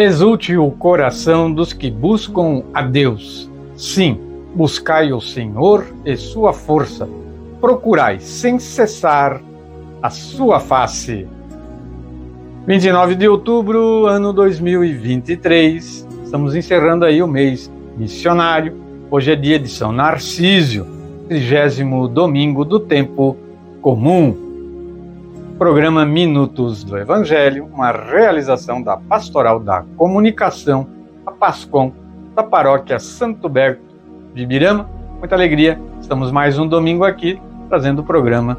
Exulte o coração dos que buscam a Deus. Sim, buscai o Senhor e sua força. Procurai sem cessar a sua face. 29 de outubro, ano 2023. Estamos encerrando aí o mês missionário. Hoje é dia de São Narcísio, 30º domingo do tempo comum. Programa Minutos do Evangelho, uma realização da Pastoral da Comunicação, a PASCOM, da Paróquia Santo Berto de Ibirama. Muita alegria, estamos mais um domingo aqui, trazendo o programa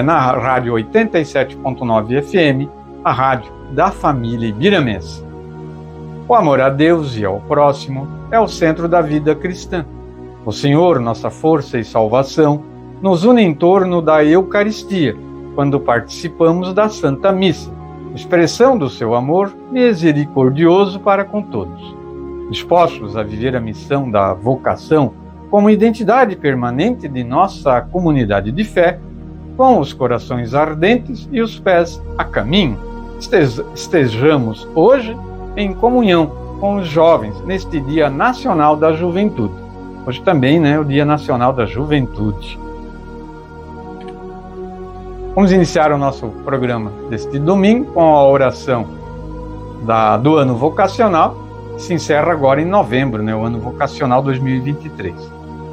na Rádio 87.9 FM, a Rádio da Família Ibiramense. O amor a Deus e ao próximo é o centro da vida cristã. O Senhor, nossa força e salvação, nos une em torno da Eucaristia, quando participamos da Santa Missa, expressão do seu amor misericordioso para com todos. Dispostos a viver a missão da vocação como identidade permanente de nossa comunidade de fé, com os corações ardentes e os pés a caminho, estejamos hoje em comunhão com os jovens neste Dia Nacional da Juventude. Hoje também, o Dia Nacional da Juventude. Vamos iniciar o nosso programa deste domingo com a oração do ano vocacional, que se encerra agora em novembro, o ano vocacional 2023.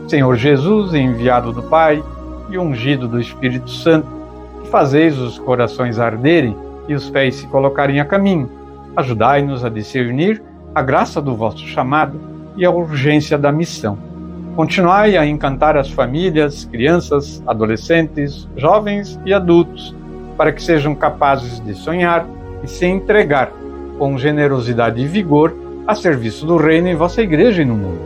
Senhor Jesus, enviado do Pai e ungido do Espírito Santo, que fazeis os corações arderem e os pés se colocarem a caminho, ajudai-nos a discernir a graça do vosso chamado e a urgência da missão. Continuai a encantar as famílias, crianças, adolescentes, jovens e adultos, para que sejam capazes de sonhar e se entregar com generosidade e vigor a serviço do reino em vossa igreja e no mundo.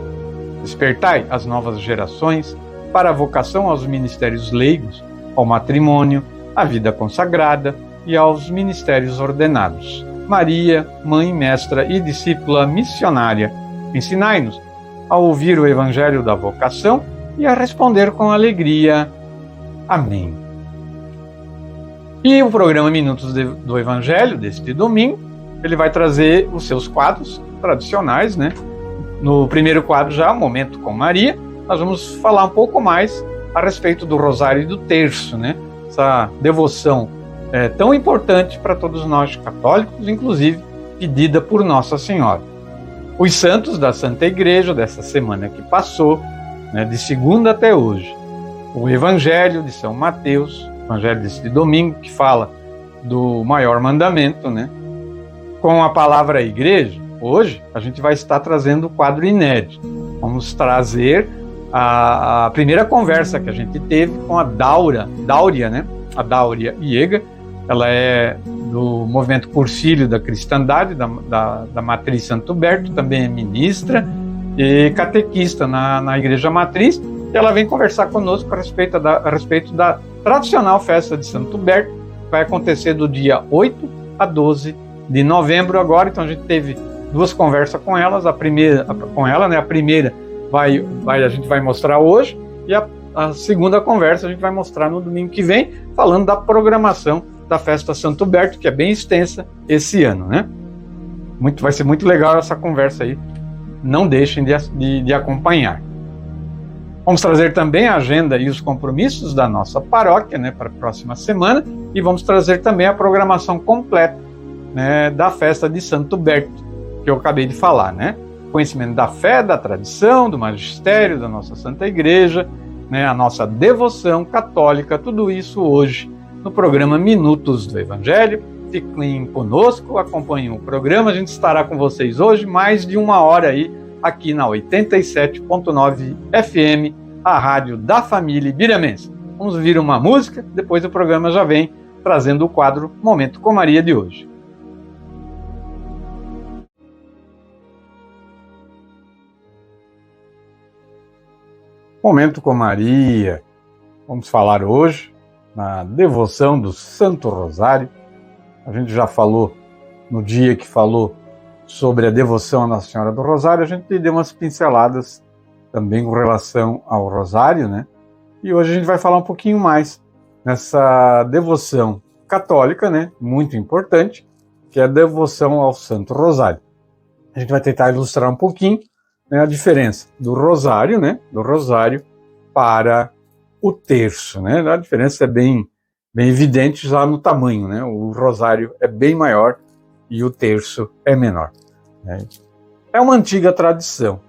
Despertai as novas gerações para a vocação aos ministérios leigos, ao matrimônio, à vida consagrada e aos ministérios ordenados. Maria, mãe, mestra e discípula missionária, ensinai-nos a ouvir o Evangelho da vocação e a responder com alegria. Amém. E o programa Minutos do Evangelho, deste domingo, ele vai trazer os seus quadros tradicionais, No primeiro quadro já, Momento com Maria, nós vamos falar um pouco mais a respeito do Rosário e do Terço, Essa devoção tão importante para todos nós católicos, inclusive pedida por Nossa Senhora. Os santos da Santa Igreja dessa semana que passou, de segunda até hoje. O Evangelho de São Mateus, o Evangelho deste domingo, que fala do maior mandamento, Com a palavra Igreja, hoje a gente vai estar trazendo o quadro inédito. Vamos trazer a primeira conversa que a gente teve com a Dáurea, A Dáurea Iega. Ela é do movimento Cursilho da Cristandade, da Matriz Santo Berto, também é ministra e catequista na Igreja Matriz. E ela vem conversar conosco a respeito da tradicional festa de Santo Berto, que vai acontecer do dia 8 a 12 de novembro agora. Então a gente teve duas conversas com elas. A primeira a gente vai mostrar hoje, e a segunda conversa a gente vai mostrar no domingo que vem, falando da programação da festa Santo Berto, que é bem extensa esse ano, Vai ser muito legal essa conversa aí, não deixem de acompanhar. Vamos trazer também a agenda e os compromissos da nossa paróquia, para a próxima semana, e vamos trazer também a programação completa, da festa de Santo Berto, que eu acabei de falar, Conhecimento da fé, da tradição, do magistério, da nossa Santa Igreja, a nossa devoção católica, tudo isso hoje no programa Minutos do Evangelho. Fiquem conosco, acompanhem o programa. A gente estará com vocês hoje mais de uma hora aí, aqui na 87.9 FM, a Rádio da Família Ibiramense. Vamos ouvir uma música, depois o programa já vem trazendo o quadro Momento com Maria de hoje. Momento com Maria. Vamos falar hoje na devoção do Santo Rosário. A gente já falou no dia que falou sobre a devoção à Nossa Senhora do Rosário, a gente deu umas pinceladas também com relação ao Rosário, E hoje a gente vai falar um pouquinho mais nessa devoção católica, muito importante, que é a devoção ao Santo Rosário. a gente vai tentar ilustrar um pouquinho, né, a diferença do rosário, né, do rosário para o terço, né? A diferença é bem evidente já no tamanho, né? O rosário é bem maior e o terço é menor, né? É uma antiga tradição.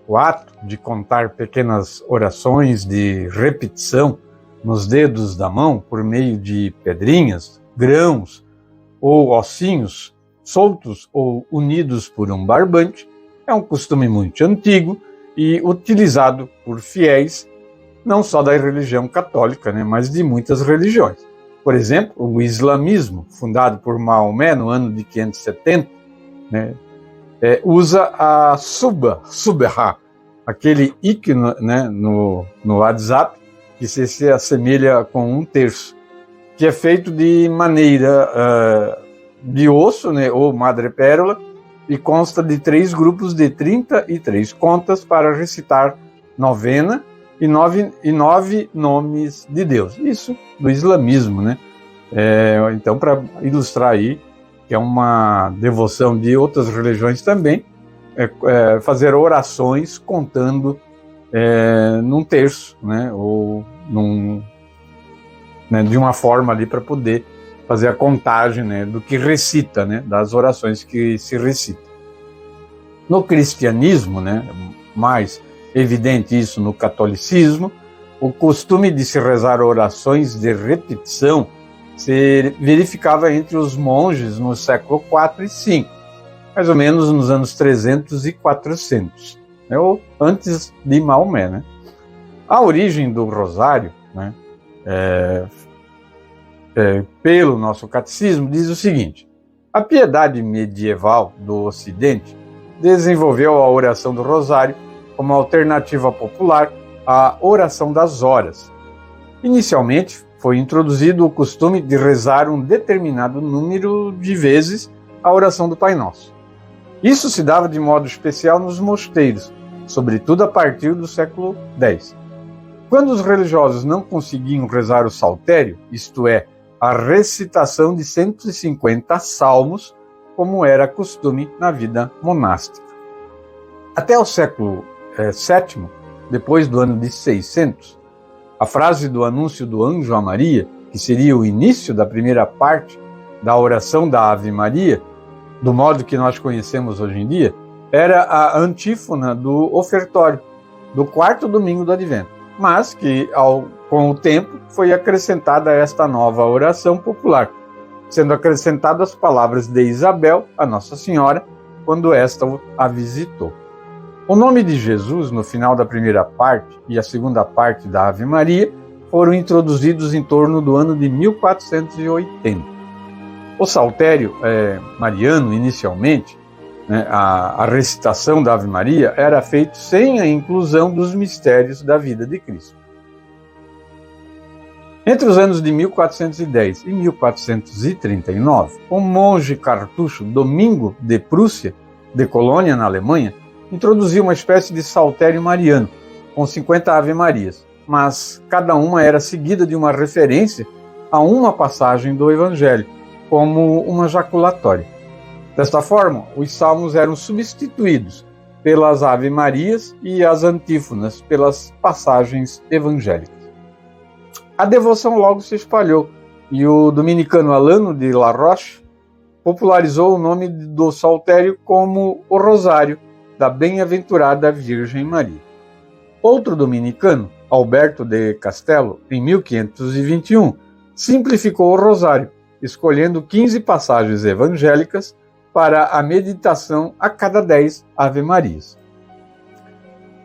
O ato de contar pequenas orações de repetição nos dedos da mão por meio de pedrinhas, grãos ou ossinhos soltos ou unidos por um barbante é um costume muito antigo e utilizado por fiéis não só da religião católica, né, mas de muitas religiões. Por exemplo, o islamismo, fundado por Maomé no ano de 570, né, usa a subha, aquele ícone, né, no WhatsApp, que se assemelha com um terço, que é feito de maneira de osso, né, ou madrepérola, e consta de 3 grupos de 33 contas para recitar novena e nove nomes de Deus. Isso do islamismo, né? Então, para ilustrar aí, que é uma devoção de outras religiões também, fazer orações contando num terço, né? Ou né, de uma forma ali para poder fazer a contagem, né, do que recita, né, das orações que se recita. No cristianismo, né, mais evidente isso no catolicismo, o costume de se rezar orações de repetição se verificava entre os monges no século IV e V, mais ou menos nos anos 300 e 400, né, ou antes de Maomé, né? A origem do rosário, né, pelo nosso catecismo, diz o seguinte: a piedade medieval do Ocidente desenvolveu a oração do rosário como alternativa popular à oração das horas. Inicialmente, foi introduzido o costume de rezar um determinado número de vezes a oração do Pai Nosso. Isso se dava de modo especial nos mosteiros, sobretudo a partir do século X. Quando os religiosos não conseguiam rezar o saltério, isto é, a recitação de 150 salmos, como era costume na vida monástica. Até o século VII, depois do ano de 600, a frase do anúncio do anjo a Maria, que seria o início da primeira parte da oração da Ave Maria, do modo que nós conhecemos hoje em dia, era a antífona do ofertório, do 4º domingo do Advento, mas que, com o tempo, foi acrescentada esta nova oração popular, sendo acrescentadas as palavras de Isabel, a Nossa Senhora, quando esta a visitou. O nome de Jesus, no final da primeira parte e a segunda parte da Ave Maria, foram introduzidos em torno do ano de 1480. O saltério mariano, inicialmente, né, a recitação da Ave Maria, era feito sem a inclusão dos mistérios da vida de Cristo. Entre os anos de 1410 e 1439, o monge cartucho Domingo de Prússia, de Colônia, na Alemanha, introduziu uma espécie de saltério mariano, com 50 Ave-Marias, mas cada uma era seguida de uma referência a uma passagem do Evangelho, como uma jaculatória. Desta forma, os salmos eram substituídos pelas Ave-Marias e as antífonas pelas passagens evangélicas. A devoção logo se espalhou e o dominicano Alano de La Roche popularizou o nome do saltério como o Rosário da Bem-aventurada Virgem Maria. Outro dominicano, Alberto de Castelo, em 1521, simplificou o Rosário, escolhendo 15 passagens evangélicas para a meditação a cada 10 Ave-Marias.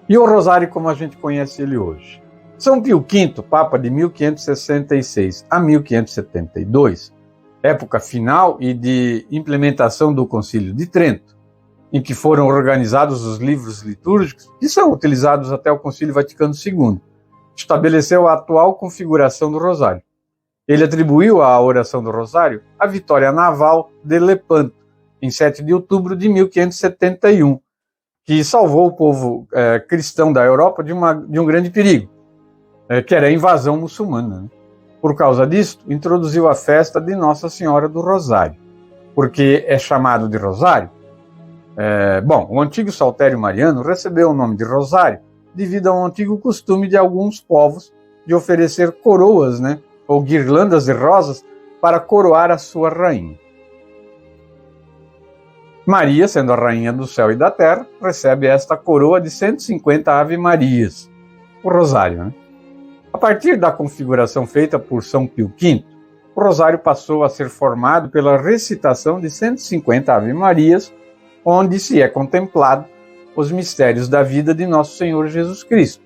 E o Rosário como a gente conhece ele hoje? São Pio V, Papa de 1566 a 1572, época final e de implementação do Concílio de Trento, em que foram organizados os livros litúrgicos, que são utilizados até o Concílio Vaticano II, estabeleceu a atual configuração do Rosário. Ele atribuiu à oração do Rosário a vitória naval de Lepanto, em 7 de outubro de 1571, que salvou o povo cristão da Europa de um grande perigo, que era a invasão muçulmana, né? Por causa disso, introduziu a festa de Nossa Senhora do Rosário. Por que é chamado de Rosário? Bom, o antigo saltério mariano recebeu o nome de rosário devido a um antigo costume de alguns povos de oferecer coroas, né, ou guirlandas de rosas para coroar a sua rainha. Maria, sendo a rainha do céu e da terra, recebe esta coroa de 150 Ave-Marias, o rosário, né? A partir da configuração feita por São Pio V, o rosário passou a ser formado pela recitação de 150 Ave-Marias, onde se é contemplado os mistérios da vida de Nosso Senhor Jesus Cristo.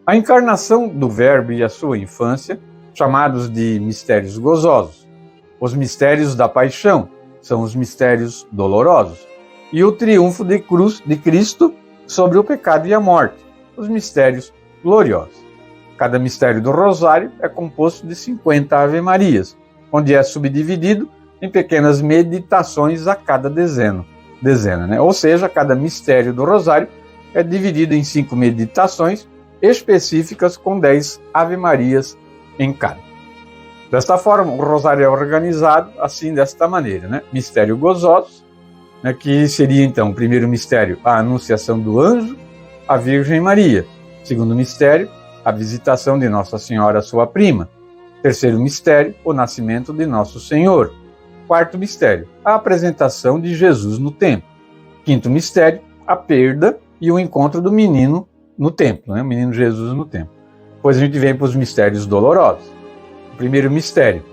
A encarnação do Verbo e a sua infância, chamados de mistérios gozosos, os mistérios da paixão, são os mistérios dolorosos, e o triunfo de cruz de Cristo sobre o pecado e a morte, os mistérios gloriosos. Cada mistério do rosário é composto de 50 Ave-Marias, onde é subdividido em pequenas meditações a cada dezena, né? Ou seja, cada mistério do rosário é dividido em 5 meditações específicas com 10 Ave-Marias em cada. Desta forma, o rosário é organizado assim, desta maneira, né? Mistério gozosos, né, que seria então o primeiro mistério, a anunciação do anjo à Virgem Maria. Segundo mistério, a visitação de Nossa Senhora, sua prima. Terceiro mistério, o nascimento de Nosso Senhor. Quarto mistério, a apresentação de Jesus no templo. Quinto mistério, a perda e o encontro do menino no templo, né? O menino Jesus no templo. Depois a gente vem para os mistérios dolorosos. O primeiro mistério,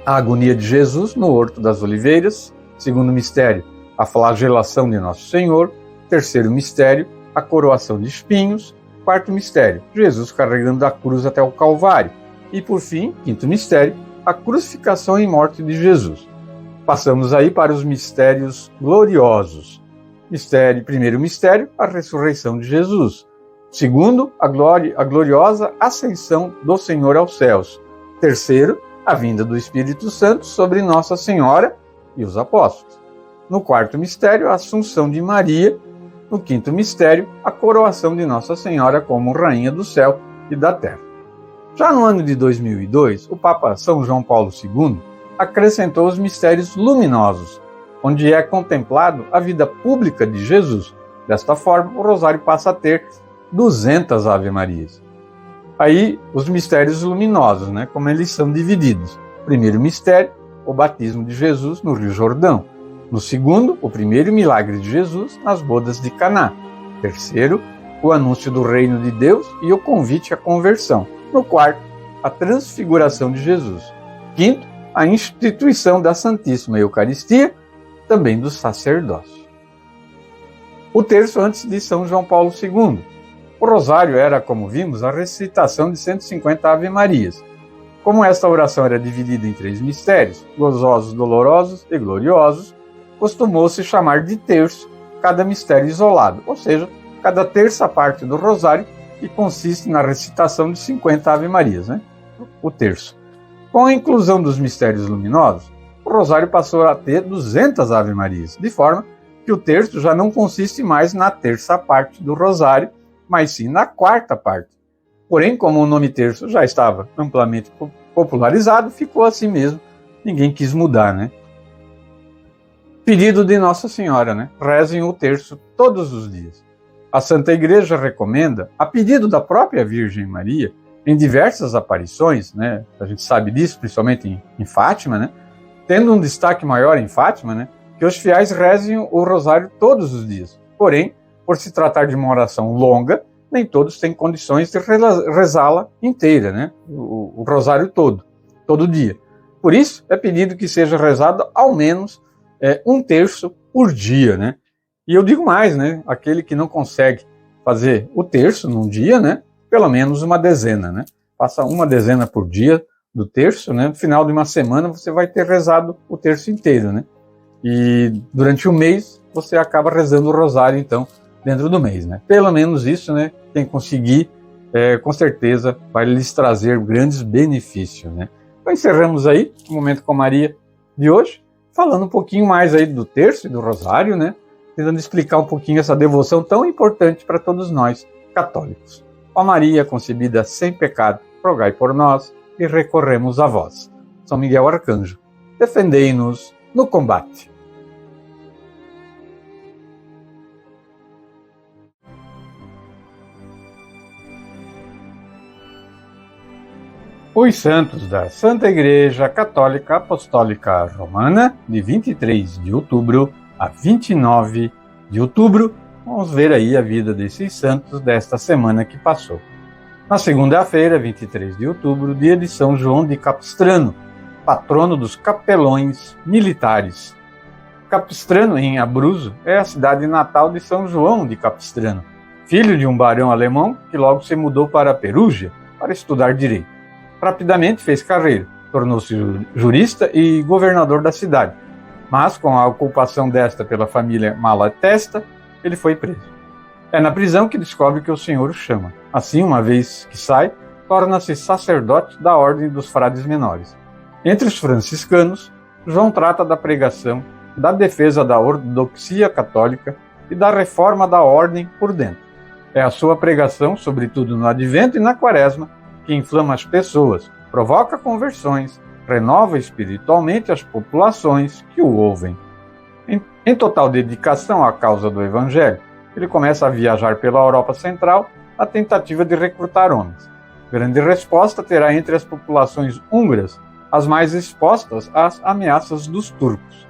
a agonia de Jesus no Horto das Oliveiras. Segundo mistério, a flagelação de Nosso Senhor. Terceiro mistério, a coroação de espinhos. Quarto mistério, Jesus carregando a cruz até o Calvário. E por fim, quinto mistério, a crucificação e morte de Jesus. Passamos aí para os mistérios gloriosos. Primeiro mistério, a ressurreição de Jesus. Segundo, a gloriosa ascensão do Senhor aos céus. Terceiro, a vinda do Espírito Santo sobre Nossa Senhora e os apóstolos. No quarto mistério, a assunção de Maria. No quinto mistério, a coroação de Nossa Senhora como Rainha do Céu e da Terra. Já no ano de 2002, o Papa São João Paulo II acrescentou os mistérios luminosos, onde é contemplado a vida pública de Jesus. Desta forma, o rosário passa a ter 200 Ave-Marias. Aí, os mistérios luminosos, né, como eles são divididos. Primeiro mistério, o batismo de Jesus no Rio Jordão. No segundo, o primeiro milagre de Jesus nas bodas de Caná. Terceiro, o anúncio do reino de Deus e o convite à conversão. No quarto, a transfiguração de Jesus. Quinto, a instituição da Santíssima Eucaristia, também do sacerdócio. O terço antes de São João Paulo II. O rosário era, como vimos, a recitação de 150 Ave-Marias. Como esta oração era dividida em 3 mistérios, gozosos, dolorosos e gloriosos, costumou-se chamar de terço cada mistério isolado, ou seja, cada terça parte do rosário, que consiste na recitação de 50 Ave-Marias, né? O terço. Com a inclusão dos mistérios luminosos, o rosário passou a ter 200 Ave-Marias, de forma que o terço já não consiste mais na terça parte do rosário, mas sim na quarta parte. Porém, como o nome terço já estava amplamente popularizado, ficou assim mesmo, ninguém quis mudar, né? Pedido de Nossa Senhora, né? Rezem o terço todos os dias. A Santa Igreja recomenda, a pedido da própria Virgem Maria, em diversas aparições, né? A gente sabe disso, principalmente em Fátima, né? Tendo um destaque maior em Fátima, né? Que os fiéis rezem o rosário todos os dias. Porém, por se tratar de uma oração longa, nem todos têm condições de rezá-la inteira, né? O rosário todo dia. Por isso, é pedido que seja rezado ao menos um terço por dia, né? E eu digo mais, né? Aquele que não consegue fazer o terço num dia, né? Pelo menos uma dezena, né? Faça uma dezena por dia do terço, né? No final de uma semana você vai ter rezado o terço inteiro, né? E durante o mês você acaba rezando o rosário, então, dentro do mês, né? Pelo menos isso, né? Quem conseguir, com certeza, vai lhes trazer grandes benefícios, né? Então encerramos aí o Momento com Maria de hoje, falando um pouquinho mais aí do terço e do rosário, né? Tentando explicar um pouquinho essa devoção tão importante para todos nós, católicos. Ó Maria, concebida sem pecado, rogai por nós e recorremos a vós. São Miguel Arcanjo, defendei-nos no combate. Os santos da Santa Igreja Católica Apostólica Romana, de 23 de outubro a 29 de outubro. Vamos ver aí a vida desses santos desta semana que passou. Na segunda-feira, 23 de outubro, dia de São João de Capistrano, patrono dos capelões militares. Capistrano, em Abruzzo, é a cidade natal de São João de Capistrano, filho de um barão alemão que logo se mudou para Perugia para estudar direito. Rapidamente fez carreira, tornou-se jurista e governador da cidade, mas com a ocupação desta pela família Malatesta, ele foi preso. É na prisão que descobre que o Senhor o chama. Assim, uma vez que sai, torna-se sacerdote da Ordem dos Frades Menores. Entre os franciscanos, João trata da pregação, da defesa da ortodoxia católica e da reforma da ordem por dentro. É a sua pregação, sobretudo no Advento e na Quaresma, que inflama as pessoas, provoca conversões, renova espiritualmente as populações que o ouvem. Em total dedicação à causa do Evangelho, ele começa a viajar pela Europa Central na tentativa de recrutar homens. Grande resposta terá entre as populações húngaras, as mais expostas às ameaças dos turcos.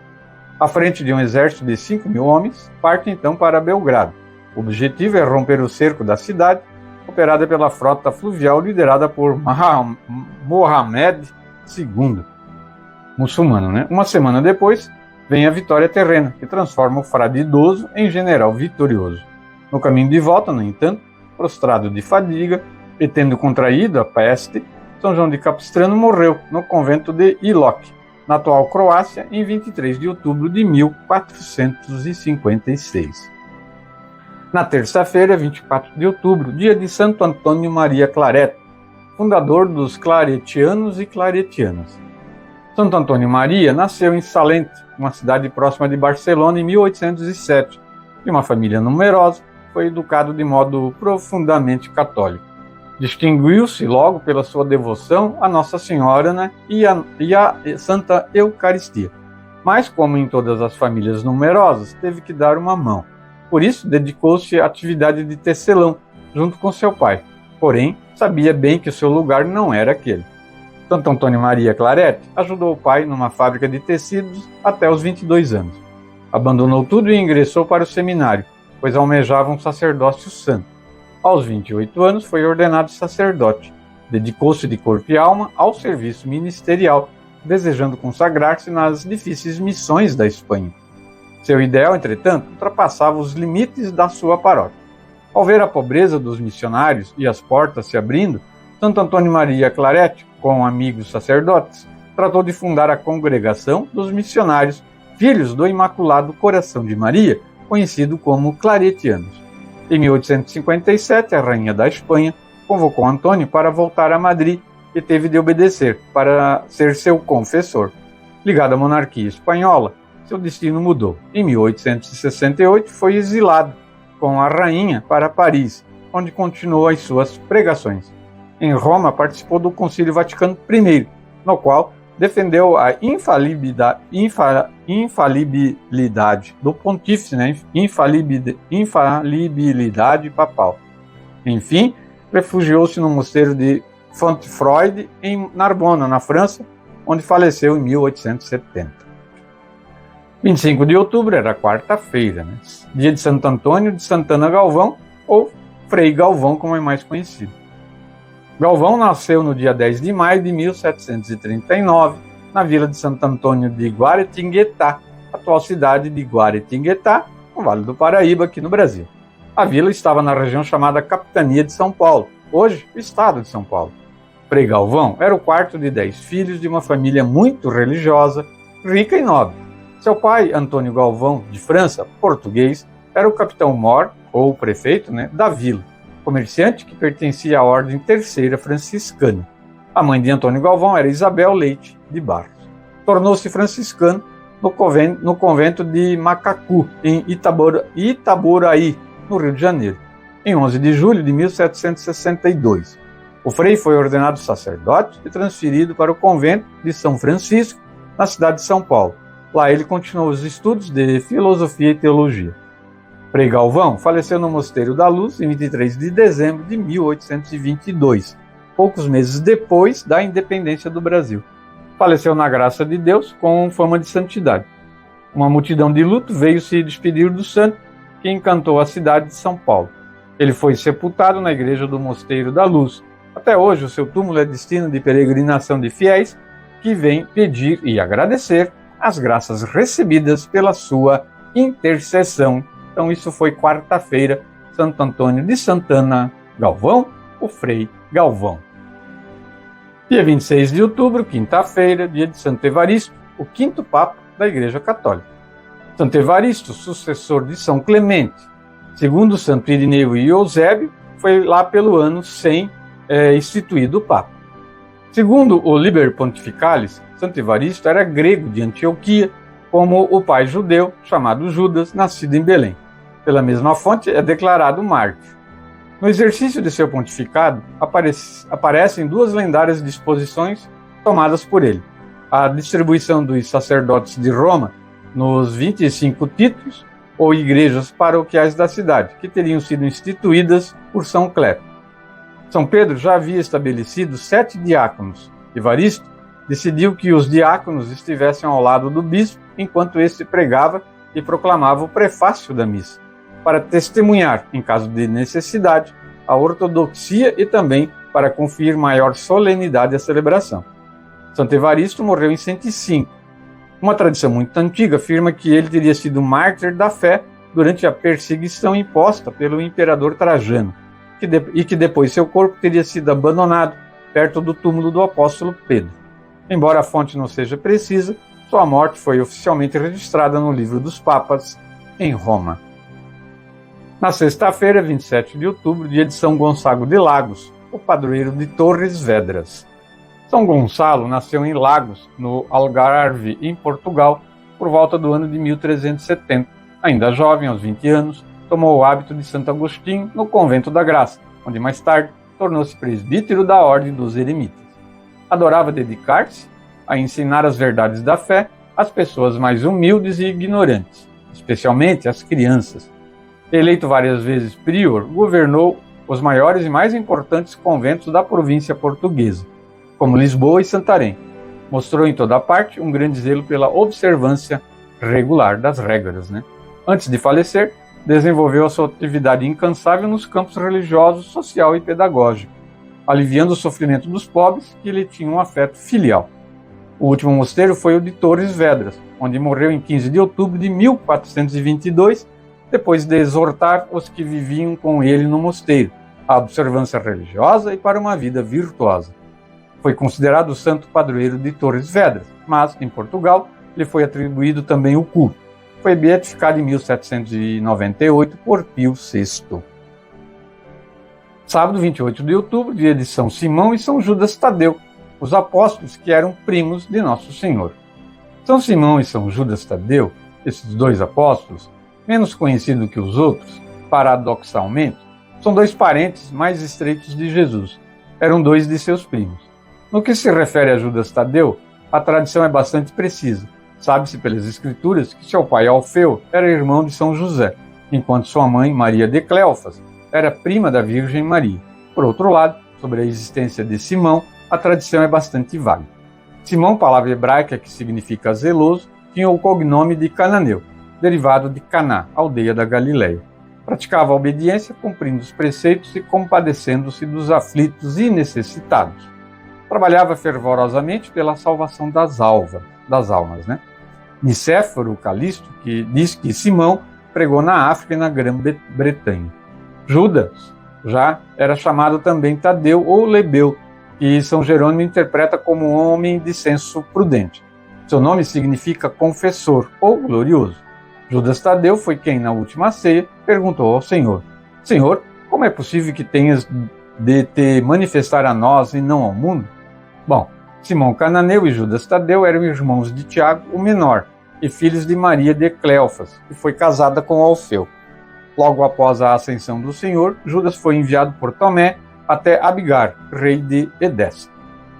À frente de um exército de 5.000 homens, parte então para Belgrado. O objetivo é romper o cerco da cidade, operada pela frota fluvial liderada por Mohamed II, muçulmano, né? Uma semana depois, vem a vitória terrena, que transforma o frade idoso em general vitorioso. No caminho de volta, no entanto, prostrado de fadiga e tendo contraído a peste, São João de Capistrano morreu no convento de Ilok, na atual Croácia, em 23 de outubro de 1456. Na terça-feira, 24 de outubro, dia de Santo Antônio Maria Claret, fundador dos claretianos e claretianas. Santo Antônio Maria nasceu em Salente, uma cidade próxima de Barcelona, em 1807. De uma família numerosa, foi educado de modo profundamente católico. Distinguiu-se logo pela sua devoção a Nossa Senhora, né, e a Santa Eucaristia. Mas, como em todas as famílias numerosas, teve que dar uma mão. Por isso, dedicou-se à atividade de tecelão, junto com seu pai. Porém, sabia bem que o seu lugar não era aquele. Santo Antônio Maria Claret ajudou o pai numa fábrica de tecidos até os 22 anos. Abandonou tudo e ingressou para o seminário, pois almejava um sacerdócio santo. Aos 28 anos, foi ordenado sacerdote. Dedicou-se de corpo e alma ao serviço ministerial, desejando consagrar-se nas difíceis missões da Espanha. Seu ideal, entretanto, ultrapassava os limites da sua paróquia. Ao ver a pobreza dos missionários e as portas se abrindo, Santo Antônio Maria Claret, com amigos sacerdotes, tratou de fundar a Congregação dos Missionários, Filhos do Imaculado Coração de Maria, conhecido como claretianos. Em 1857, a rainha da Espanha convocou Antônio para voltar a Madrid e teve de obedecer para ser seu confessor. Ligado à monarquia espanhola, seu destino mudou. Em 1868, foi exilado com a rainha para Paris, onde continuou as suas pregações. Em Roma, participou do Concílio Vaticano I, no qual defendeu a infalibilidade do pontífice, né? Infalibilidade papal. Enfim, refugiou-se no mosteiro de Fontfroide, em Narbona, na França, onde faleceu em 1870. 25 de outubro era quarta-feira, né? Dia de Santo Antônio de Santana Galvão, ou Frei Galvão, como é mais conhecido. Galvão nasceu no dia 10 de maio de 1739, na vila de Santo Antônio de Guaratinguetá, atual cidade de Guaratinguetá, no Vale do Paraíba, aqui no Brasil. A vila estava na região chamada Capitania de São Paulo, hoje o estado de São Paulo. Frei Galvão era o quarto de 10 filhos de uma família muito religiosa, rica e nobre. Seu pai, Antônio Galvão, de França, português, era o capitão-mor, ou prefeito, né, da vila, comerciante que pertencia à Ordem Terceira Franciscana. A mãe de Antônio Galvão era Isabel Leite de Barros. Tornou-se franciscano no convento de Macacu, em Itaboraí, no Rio de Janeiro, em 11 de julho de 1762. O frei foi ordenado sacerdote e transferido para o convento de São Francisco, na cidade de São Paulo. Lá ele continuou os estudos de filosofia e teologia. Frei Galvão faleceu no Mosteiro da Luz em 23 de dezembro de 1822. poucos meses depois da independência do Brasil. Faleceu na graça de Deus com fama de santidade. Uma multidão de luto veio se despedir do santo, que encantou a cidade de São Paulo. Ele foi sepultado na igreja do Mosteiro da Luz. Até hoje, o seu túmulo é destino de peregrinação de fiéis que vêm pedir e agradecer as graças recebidas pela sua intercessão. Então, isso foi quarta-feira, Santo Antônio de Santana Galvão, o Frei Galvão. Dia 26 de outubro, quinta-feira, dia de Santo Evaristo, o quinto Papa da Igreja Católica. Santo Evaristo, sucessor de São Clemente, segundo Santo Irineu e Eusébio, foi lá pelo ano 100 instituído o Papa. Segundo o Liber Pontificalis, Santo Evaristo era grego de Antioquia, como o pai judeu, chamado Judas, nascido em Belém. Pela mesma fonte, é declarado mártir. No exercício de seu pontificado, aparecem duas lendárias disposições tomadas por ele. A distribuição dos sacerdotes de Roma nos 25 títulos ou igrejas paroquiais da cidade, que teriam sido instituídas por São Cleto. São Pedro já havia estabelecido 7 diáconos. Evaristo decidiu que os diáconos estivessem ao lado do bispo enquanto este pregava e proclamava o prefácio da missa, para testemunhar, em caso de necessidade, a ortodoxia e também para conferir maior solenidade à celebração. Santo Evaristo morreu em 105. Uma tradição muito antiga afirma que ele teria sido mártir da fé durante a perseguição imposta pelo imperador Trajano, e que depois seu corpo teria sido abandonado perto do túmulo do apóstolo Pedro. Embora a fonte não seja precisa, sua morte foi oficialmente registrada no Livro dos Papas, em Roma. Na sexta-feira, 27 de outubro, dia de São Gonçalo de Lagos, o padroeiro de Torres Vedras. São Gonçalo nasceu em Lagos, no Algarve, em Portugal, por volta do ano de 1370. Ainda jovem, aos 20 anos, tomou o hábito de Santo Agostinho no Convento da Graça, onde mais tarde tornou-se presbítero da Ordem dos Eremitas. Adorava dedicar-se a ensinar as verdades da fé às pessoas mais humildes e ignorantes, especialmente às crianças. Eleito várias vezes prior, governou os maiores e mais importantes conventos da província portuguesa, como Lisboa e Santarém. Mostrou em toda parte um grande zelo pela observância regular das regras. Antes de falecer, desenvolveu a sua atividade incansável nos campos religioso, social e pedagógico, aliviando o sofrimento dos pobres que lhe tinham um afeto filial. O último mosteiro foi o de Torres Vedras, onde morreu em 15 de outubro de 1422, depois de exortar os que viviam com ele no mosteiro, à observância religiosa e para uma vida virtuosa. Foi considerado o santo padroeiro de Torres Vedras, mas, em Portugal, lhe foi atribuído também o culto. Foi beatificado em 1798 por Pio VI. Sábado, 28 de outubro, dia de São Simão e São Judas Tadeu, os apóstolos que eram primos de Nosso Senhor. São Simão e São Judas Tadeu, esses dois apóstolos, menos conhecidos que os outros, paradoxalmente, são dois parentes mais estreitos de Jesus. Eram dois de seus primos. No que se refere a Judas Tadeu, a tradição é bastante precisa. Sabe-se pelas escrituras que seu pai Alfeu era irmão de São José, enquanto sua mãe, Maria de Cleofas, era prima da Virgem Maria. Por outro lado, sobre a existência de Simão, a tradição é bastante vaga. Simão, palavra hebraica que significa zeloso, tinha o cognome de Cananeu, derivado de Caná, aldeia da Galileia. Praticava a obediência, cumprindo os preceitos e compadecendo-se dos aflitos e necessitados. Trabalhava fervorosamente pela salvação das almas. Nicéforo Calisto, que diz que Simão pregou na África e na Grã-Bretanha. Judas já era chamado também Tadeu ou Lebeu, que São Jerônimo interpreta como homem de senso prudente. Seu nome significa confessor ou glorioso. Judas Tadeu foi quem, na última ceia, perguntou ao Senhor: Senhor, como é possível que tenhas de te manifestar a nós e não ao mundo? Bom, Simão Cananeu e Judas Tadeu eram irmãos de Tiago, o menor, e filhos de Maria de Cleofas, que foi casada com Alfeu. Logo após a ascensão do Senhor, Judas foi enviado por Tomé até Abigar, rei de Edessa.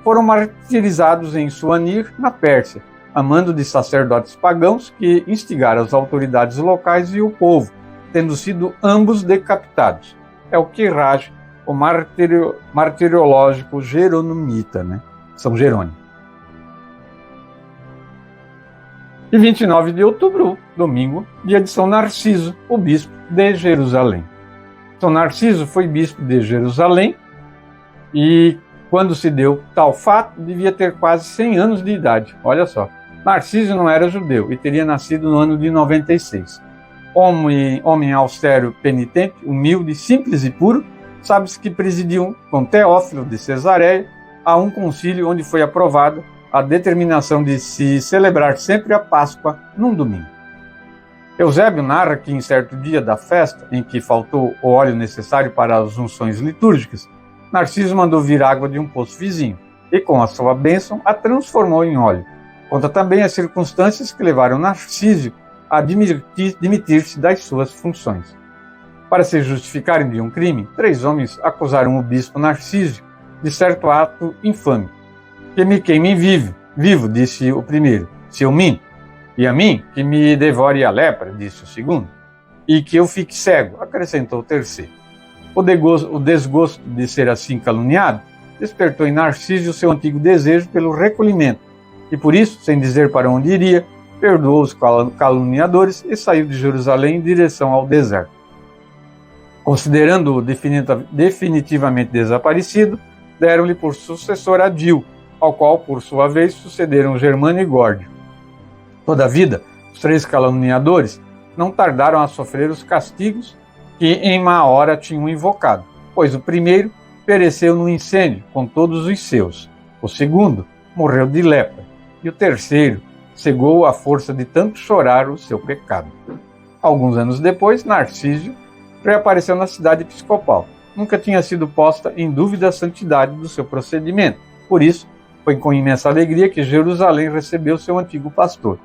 Foram martirizados em Suanir, na Pérsia, a mando de sacerdotes pagãos que instigaram as autoridades locais e o povo, tendo sido ambos decapitados. É o que Raj, o martirológico jeronimita, né? São Jerônimo. E 29 de outubro, domingo, dia de São Narciso, o bispo de Jerusalém. São Narciso foi bispo de Jerusalém e, quando se deu tal fato, devia ter quase 100 anos de idade. Olha só, Narciso não era judeu e teria nascido no ano de 96. Homem austero, penitente, humilde, simples e puro, sabe-se que presidiu com Teófilo de Cesareia a um concílio onde foi aprovada a determinação de se celebrar sempre a Páscoa num domingo. Eusébio narra que em certo dia da festa, em que faltou o óleo necessário para as unções litúrgicas, Narciso mandou vir água de um poço vizinho e, com a sua bênção, a transformou em óleo. Conta também as circunstâncias que levaram Narciso a demitir-se das suas funções. Para se justificarem de um crime, 3 homens acusaram o bispo Narciso de certo ato infame. Que me queime vivo, disse o primeiro, se eu minto, e a mim que me devore a lepra, disse o segundo, e que eu fique cego, acrescentou o terceiro. O desgosto de ser assim caluniado despertou em Narciso o seu antigo desejo pelo recolhimento, e por isso, sem dizer para onde iria, perdoou os caluniadores e saiu de Jerusalém em direção ao deserto. Considerando-o definitivamente desaparecido, deram-lhe por sucessor Adil, ao qual, por sua vez, sucederam Germano e Górdio. Todavia, os 3 caluniadores não tardaram a sofrer os castigos que em má hora tinham invocado, pois o primeiro pereceu no incêndio com todos os seus, o segundo morreu de lepra, e o terceiro cegou à força de tanto chorar o seu pecado. Alguns anos depois, Narciso reapareceu na cidade episcopal. Nunca tinha sido posta em dúvida a santidade do seu procedimento. Por isso, foi com imensa alegria que Jerusalém recebeu seu antigo pastor.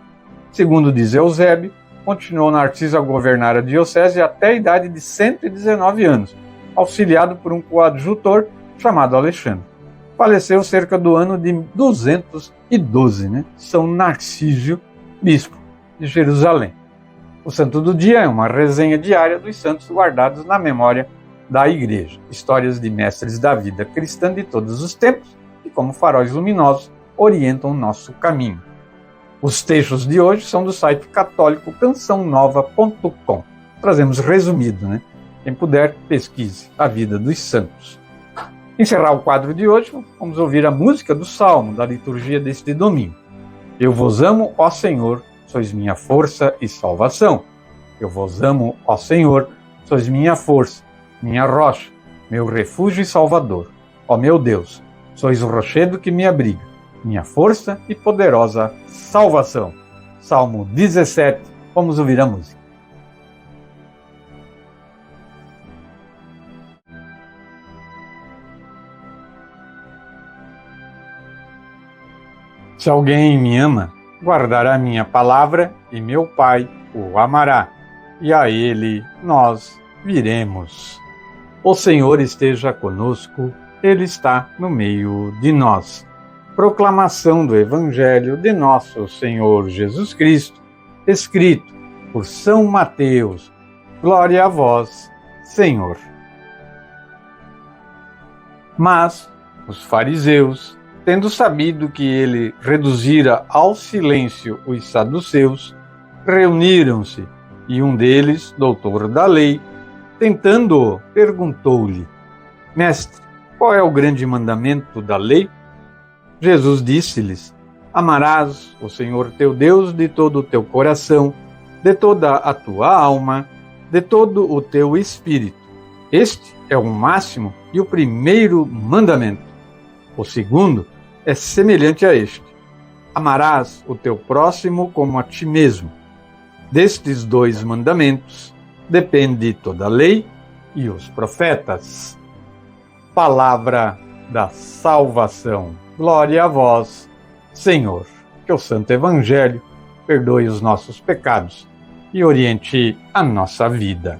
Segundo diz Eusébio, continuou Narciso a governar a diocese até a idade de 119 anos, auxiliado por um coadjutor chamado Alexandre. Faleceu cerca do ano de 212, São Narciso, bispo de Jerusalém. O santo do dia é uma resenha diária dos santos guardados na memória da Igreja, histórias de mestres da vida cristã de todos os tempos, que, como faróis luminosos, orientam o nosso caminho. Os textos de hoje são do site católico cançãonova.com. Trazemos resumido, Quem puder, pesquise a vida dos santos. Encerrar o quadro de hoje, vamos ouvir a música do Salmo, da liturgia deste domingo. Eu vos amo, ó Senhor, sois minha força e salvação. Eu vos amo, ó Senhor, sois minha força, minha rocha, meu refúgio e salvador. Ó meu Deus, sois o rochedo que me abriga, minha força e poderosa salvação. Salmo 17, vamos ouvir a música. Se alguém me ama, guardará minha palavra e meu Pai o amará, e a ele nós viremos. O Senhor esteja conosco, Ele está no meio de nós. Proclamação do Evangelho de nosso Senhor Jesus Cristo, escrito por São Mateus. Glória a vós, Senhor. Mas os fariseus, tendo sabido que ele reduzira ao silêncio os saduceus, reuniram-se, e um deles, doutor da lei, tentando-o, perguntou-lhe: Mestre, qual é o grande mandamento da lei? Jesus disse-lhes: Amarás o Senhor teu Deus de todo o teu coração, de toda a tua alma, de todo o teu espírito. Este é o máximo e o primeiro mandamento. O segundo é semelhante a este: amarás o teu próximo como a ti mesmo. Destes 2 mandamentos depende toda a lei e os profetas. Palavra da salvação. Glória a vós, Senhor. Que o Santo Evangelho perdoe os nossos pecados e oriente a nossa vida.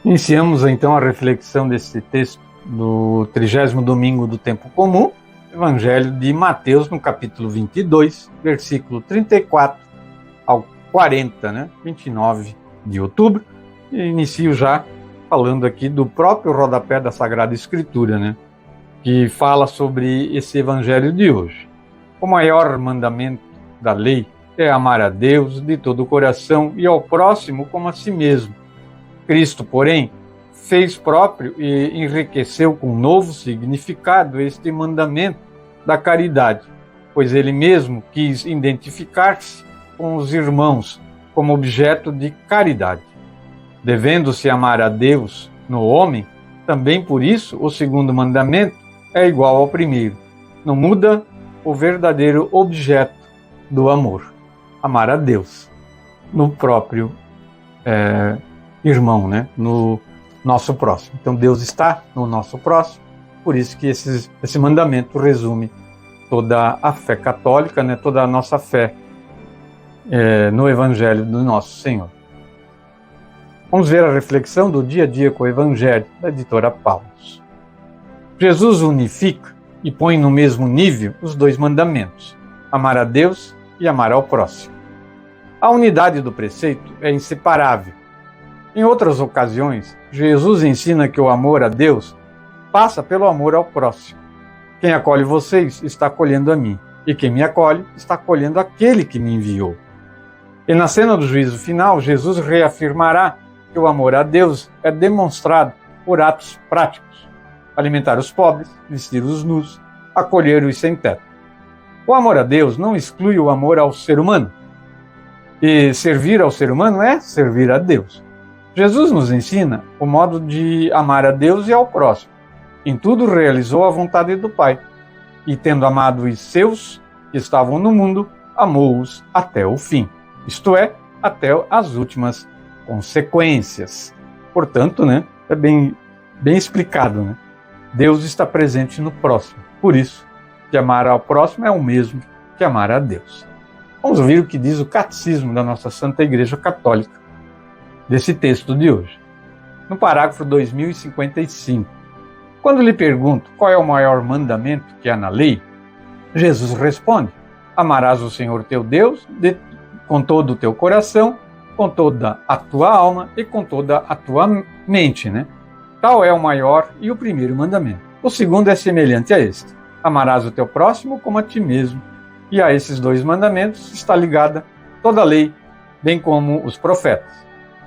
Iniciamos então a reflexão desse texto do 30º domingo do tempo comum, Evangelho de Mateus, no capítulo 22, versículo 34 ao 40, né? 29 de outubro. E inicio já falando aqui do próprio rodapé da Sagrada Escritura, né? Que fala sobre esse evangelho de hoje. O maior mandamento da lei é amar a Deus de todo o coração e ao próximo como a si mesmo. Cristo, porém, fez próprio e enriqueceu com novo significado este mandamento da caridade, pois ele mesmo quis identificar-se com os irmãos como objeto de caridade. Devendo-se amar a Deus no homem, também por isso o segundo mandamento é igual ao primeiro. Não muda o verdadeiro objeto do amor, amar a Deus no próprio irmão, né? No nosso próximo. Então Deus está no nosso próximo, por isso que esse mandamento resume toda a fé católica, né? Toda a nossa fé no Evangelho do nosso Senhor. Vamos ver a reflexão do dia a dia com o Evangelho, da editora Paulus. Jesus unifica e põe no mesmo nível os dois mandamentos, amar a Deus e amar ao próximo. A unidade do preceito é inseparável. Em outras ocasiões, Jesus ensina que o amor a Deus passa pelo amor ao próximo. Quem acolhe vocês está acolhendo a mim, e quem me acolhe está acolhendo aquele que me enviou. E na cena do juízo final, Jesus reafirmará que o amor a Deus é demonstrado por atos práticos: alimentar os pobres, vestir os nus, acolher os sem teto. O amor a Deus não exclui o amor ao ser humano. E servir ao ser humano é servir a Deus. Jesus nos ensina o modo de amar a Deus e ao próximo. Em tudo realizou a vontade do Pai. E tendo amado os seus que estavam no mundo, amou-os até o fim. Isto é, até as últimas consequências. Portanto, né, é bem explicado, né? Deus está presente no próximo. Por isso, que amar ao próximo é o mesmo que amar a Deus. Vamos ouvir o que diz o Catecismo da nossa Santa Igreja Católica desse texto de hoje. No parágrafo 2055, quando lhe pergunto qual é o maior mandamento que há na lei, Jesus responde: amarás o Senhor teu Deus com todo o teu coração, com toda a tua alma e com toda a tua mente, né? Tal é o maior e o primeiro mandamento. O segundo é semelhante a este: amarás o teu próximo como a ti mesmo. E a esses dois mandamentos está ligada toda a lei, bem como os profetas.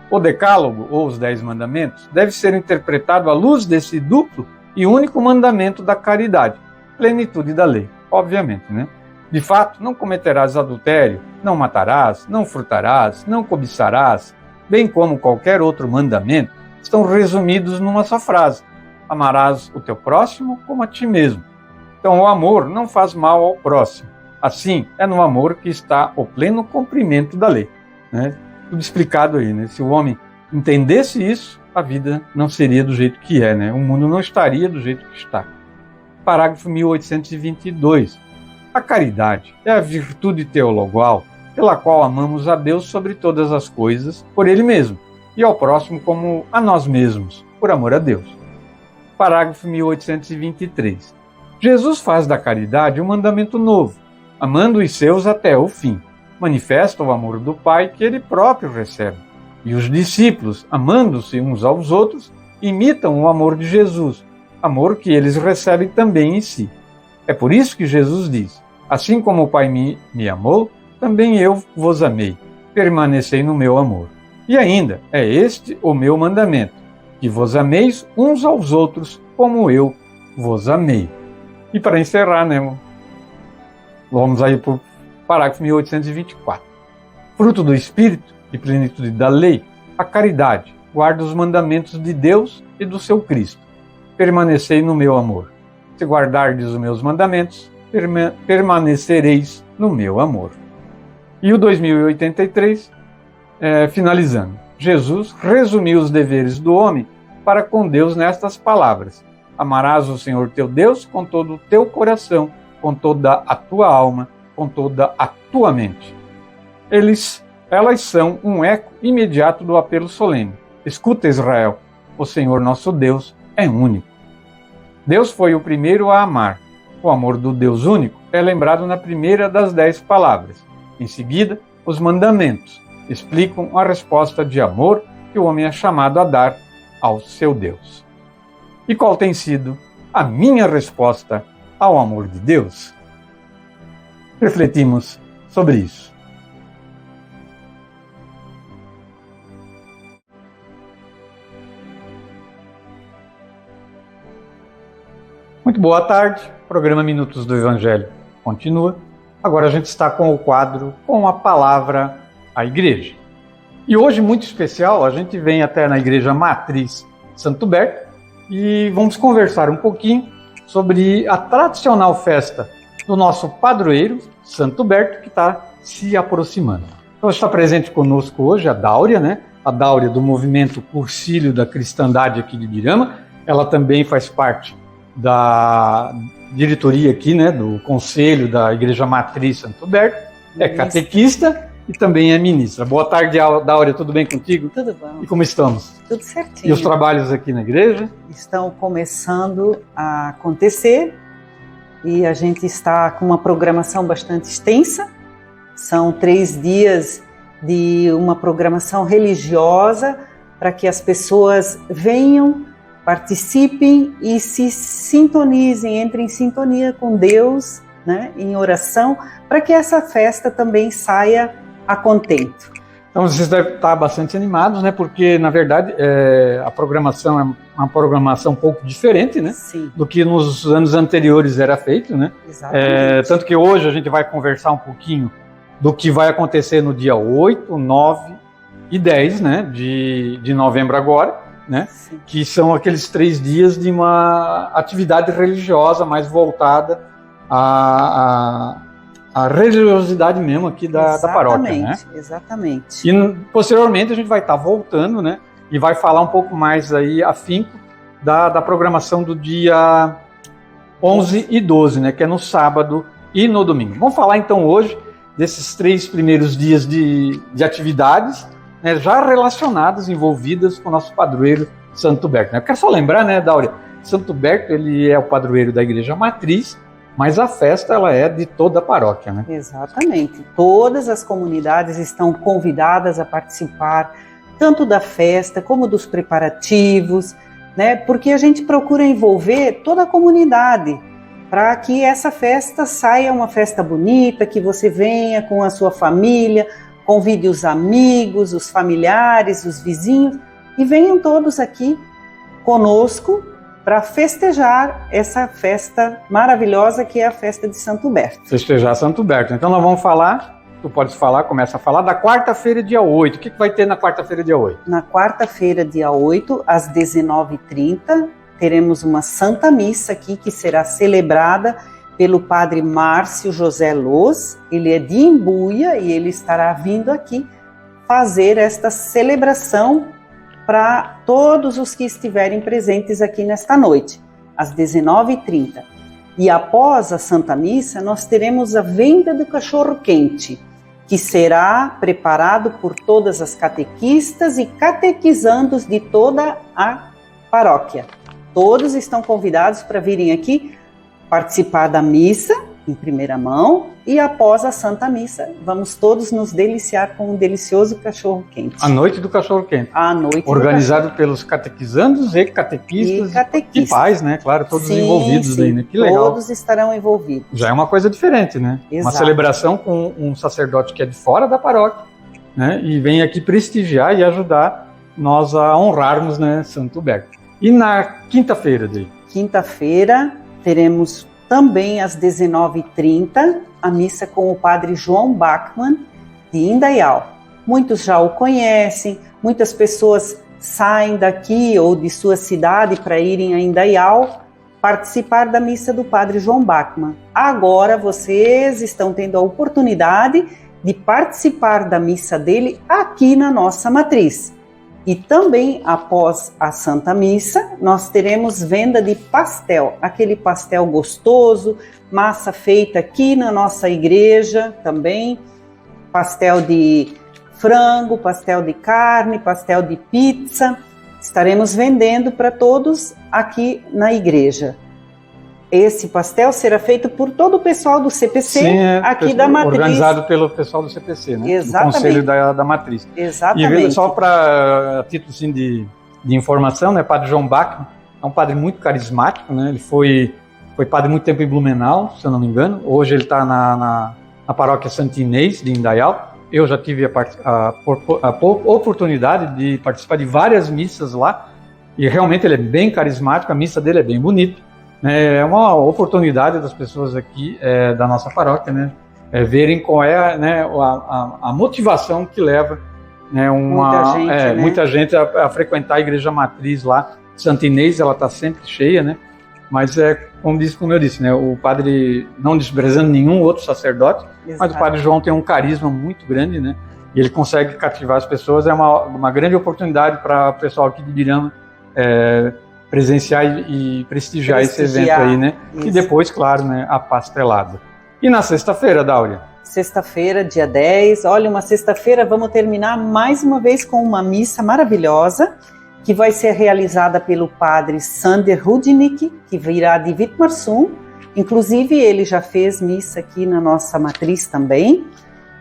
O Decálogo, ou os 10 mandamentos, deve ser interpretado à luz desse duplo e único mandamento da caridade, plenitude da lei, obviamente, né? De fato, não cometerás adultério, não matarás, não furtarás, não cobiçarás, bem como qualquer outro mandamento, estão resumidos numa só frase: amarás o teu próximo como a ti mesmo. Então, o amor não faz mal ao próximo. Assim, é no amor que está o pleno cumprimento da lei, né? Tudo explicado aí, né? Se o homem entendesse isso, a vida não seria do jeito que é, né? O mundo não estaria do jeito que está. Parágrafo 1822. A caridade é a virtude teologal pela qual amamos a Deus sobre todas as coisas, por Ele mesmo, e ao próximo como a nós mesmos, por amor a Deus. Parágrafo 1823. Jesus faz da caridade um mandamento novo, amando os seus até o fim. Manifesta o amor do Pai que ele próprio recebe. E os discípulos, amando-se uns aos outros, imitam o amor de Jesus, amor que eles recebem também em si. É por isso que Jesus diz: assim como o Pai me amou, também eu vos amei. Permanecei no meu amor. E ainda, é este o meu mandamento, que vos ameis uns aos outros como eu vos amei. E para encerrar, né, vamos aí para o parágrafo 1824. Fruto do Espírito e plenitude da lei, a caridade guarda os mandamentos de Deus e do seu Cristo. Permanecei no meu amor. Se guardardes os meus mandamentos, permanecereis no meu amor. E o 2083, finalizando. Jesus resumiu os deveres do homem para com Deus nestas palavras: amarás o Senhor teu Deus com todo o teu coração, com toda a tua alma, com toda a tua mente. Elas são um eco imediato do apelo solene: escuta, Israel, o Senhor nosso Deus é único. Deus foi o primeiro a amar, o amor do Deus único, é lembrado na primeira das 10 palavras. Em seguida, os mandamentos explicam a resposta de amor que o homem é chamado a dar ao seu Deus. E qual tem sido a minha resposta ao amor de Deus? Refletimos sobre isso. Muito boa tarde, o programa Minutos do Evangelho continua. Agora a gente está com o quadro Com a Palavra à Igreja. E hoje, muito especial, a gente vem até na Igreja Matriz Santo Berto e vamos conversar um pouquinho sobre a tradicional festa do nosso padroeiro, Santo Berto, que está se aproximando. Então está presente conosco hoje a Dáurea, né? A Dáurea do movimento Cursilho da Cristandade aqui de Ibirama. Ela também faz parte da diretoria aqui, né, do Conselho da Igreja Matriz Santo Berto, é catequista e também é ministra. Boa tarde, Dáurea, tudo bem contigo? Tudo bom. E como estamos? Tudo certinho. E os trabalhos aqui na igreja? Estão começando a acontecer e a gente está com uma programação bastante extensa. São 3 dias de uma programação religiosa para que as pessoas venham, participem e se sintonizem, entrem em sintonia com Deus, né, em oração, para que essa festa também saia a contento. Então vocês devem estar bastante animados, né? Porque, na verdade, a programação é uma programação um pouco diferente, né? Sim. Do que nos anos anteriores era feito, né? Exatamente. Tanto que hoje a gente vai conversar um pouquinho do que vai acontecer no dia 8, 9 e 10, né? De novembro agora. Né? Que são aqueles 3 dias de uma atividade religiosa mais voltada à religiosidade mesmo aqui da paróquia. Né? Exatamente. E posteriormente a gente vai estar voltando, né? E vai falar um pouco mais aí afinco da programação do dia 11 e 12, né? Que é no sábado e no domingo. Vamos falar então hoje desses 3 primeiros dias de atividades, né, já relacionadas, envolvidas com o nosso padroeiro Santo Berto. Eu quero só lembrar, né, Dáurea, Santo Berto ele é o padroeiro da Igreja Matriz, mas a festa ela é de toda a paróquia, né? Exatamente. Todas as comunidades estão convidadas a participar, tanto da festa como dos preparativos, né, porque a gente procura envolver toda a comunidade para que essa festa saia uma festa bonita, que você venha com a sua família, convide os amigos, os familiares, os vizinhos e venham todos aqui conosco para festejar essa festa maravilhosa que é a festa de Santo Berto. Festejar Santo Berto. Então nós vamos falar, tu podes falar, começa a falar da quarta-feira, dia 8. O que vai ter na quarta-feira, dia 8? Na quarta-feira, dia 8, às 19h30, teremos uma Santa Missa aqui que será celebrada pelo padre Márcio José Loz. Ele é de Imbuia e ele estará vindo aqui fazer esta celebração para todos os que estiverem presentes aqui nesta noite, às 19h30. E após a Santa Missa, nós teremos a venda do cachorro-quente, que será preparado por todas as catequistas e catequizandos de toda a paróquia. Todos estão convidados para virem aqui participar da missa em primeira mão e após a Santa Missa vamos todos nos deliciar com um delicioso cachorro-quente. A noite do cachorro-quente. A noite organizado pelos catequizandos e catequistas e pais, né? Claro, todos envolvidos aí, né? Que legal. Todos estarão envolvidos. Já é uma coisa diferente, né? Exato. Uma celebração com um sacerdote que é de fora da paróquia, né? E vem aqui prestigiar e ajudar nós a honrarmos, né, Santo Berto. E na quinta-feira, Dei? Quinta-feira teremos também às 19h30 a missa com o padre João Bachmann de Indaial. Muitos já o conhecem, muitas pessoas saem daqui ou de sua cidade para irem a Indaial participar da missa do padre João Bachmann. Agora vocês estão tendo a oportunidade de participar da missa dele aqui na nossa matriz. E também, após a Santa Missa, nós teremos venda de pastel, aquele pastel gostoso, massa feita aqui na nossa igreja também, pastel de frango, pastel de carne, pastel de pizza. Estaremos vendendo para todos aqui na igreja. esse pastel será feito por todo o pessoal do CPC. Sim, aqui da Matriz. Organizado pelo pessoal do CPC, né? Exatamente. Do Conselho da Matriz. Exatamente. E só para título assim, de informação, né? Padre João Bachmann é um padre muito carismático, né? Ele foi padre muito tempo em Blumenau, se eu não me engano. Hoje ele está na paróquia Santo Inês, de Indaial. Eu já tive a oportunidade de participar de várias missas lá. E realmente ele é bem carismático, a missa dele é bem bonita. É uma oportunidade das pessoas aqui da nossa paróquia, né? Verem qual é, né, a motivação que leva, né, muita gente a frequentar a igreja matriz lá. Santa Inês, ela está sempre cheia, né? Mas como eu disse, né, o padre, não desprezando nenhum outro sacerdote, exato, mas o padre João tem um carisma muito grande, né? E ele consegue cativar as pessoas. É uma grande oportunidade para o pessoal aqui de Ibirama presenciar e prestigiar esse evento aí, né? Isso. E depois, claro, né, a pastelada. E na sexta-feira, Dáurea? Sexta-feira, dia 10. Olha, uma sexta-feira, vamos terminar mais uma vez com uma missa maravilhosa, que vai ser realizada pelo padre Sander Rudnick, que virá de Vitmarsum. Inclusive, ele já fez missa aqui na nossa matriz também.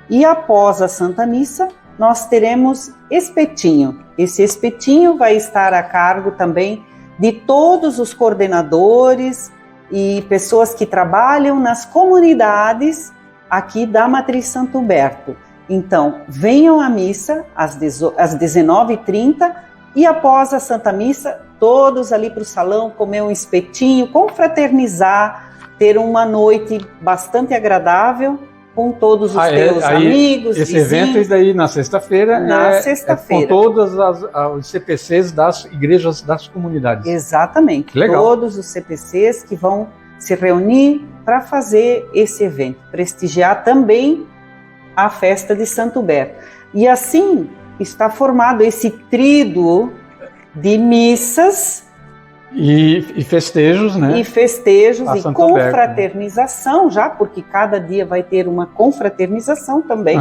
E após a Santa Missa, nós teremos espetinho. Esse espetinho vai estar a cargo também de todos os coordenadores e pessoas que trabalham nas comunidades aqui da Matriz Santo Humberto. Então, venham à missa às 19h30 e após a Santa Missa, todos ali para o salão comer um espetinho, confraternizar, ter uma noite bastante agradável com todos os teus amigos, esse vizinhos. Evento daí na sexta-feira com todos os CPCs das igrejas das comunidades. Exatamente. Legal. Todos os CPCs que vão se reunir para fazer esse evento, prestigiar também a festa de Santo Humberto. E assim está formado esse tríduo de missas e festejos, né? E festejos e confraternização, já, porque cada dia vai ter uma confraternização também.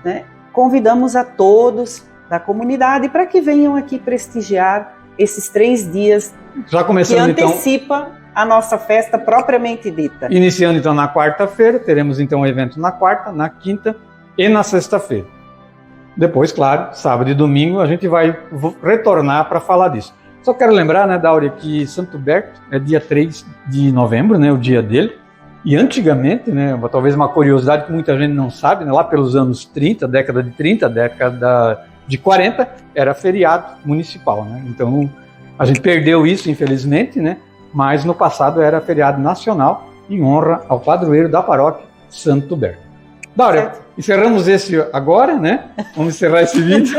Né? Convidamos a todos da comunidade para que venham aqui prestigiar esses 3 dias já começando, que antecipa a nossa festa propriamente dita. Iniciando então na quarta-feira, teremos então um evento na quarta, na quinta e na sexta-feira. Depois, claro, sábado e domingo a gente vai retornar para falar disso. Só quero lembrar, né, Dáurea, que Santo Humberto é dia 3 de novembro, né, o dia dele. E antigamente, né, talvez uma curiosidade que muita gente não sabe, né, lá pelos anos 30, década de 30, década de 40, era feriado municipal, né? Então, a gente perdeu isso, infelizmente, né? Mas no passado era feriado nacional em honra ao padroeiro da paróquia, Santo Humberto. Dáurea, encerramos esse agora, né? Vamos encerrar esse vídeo.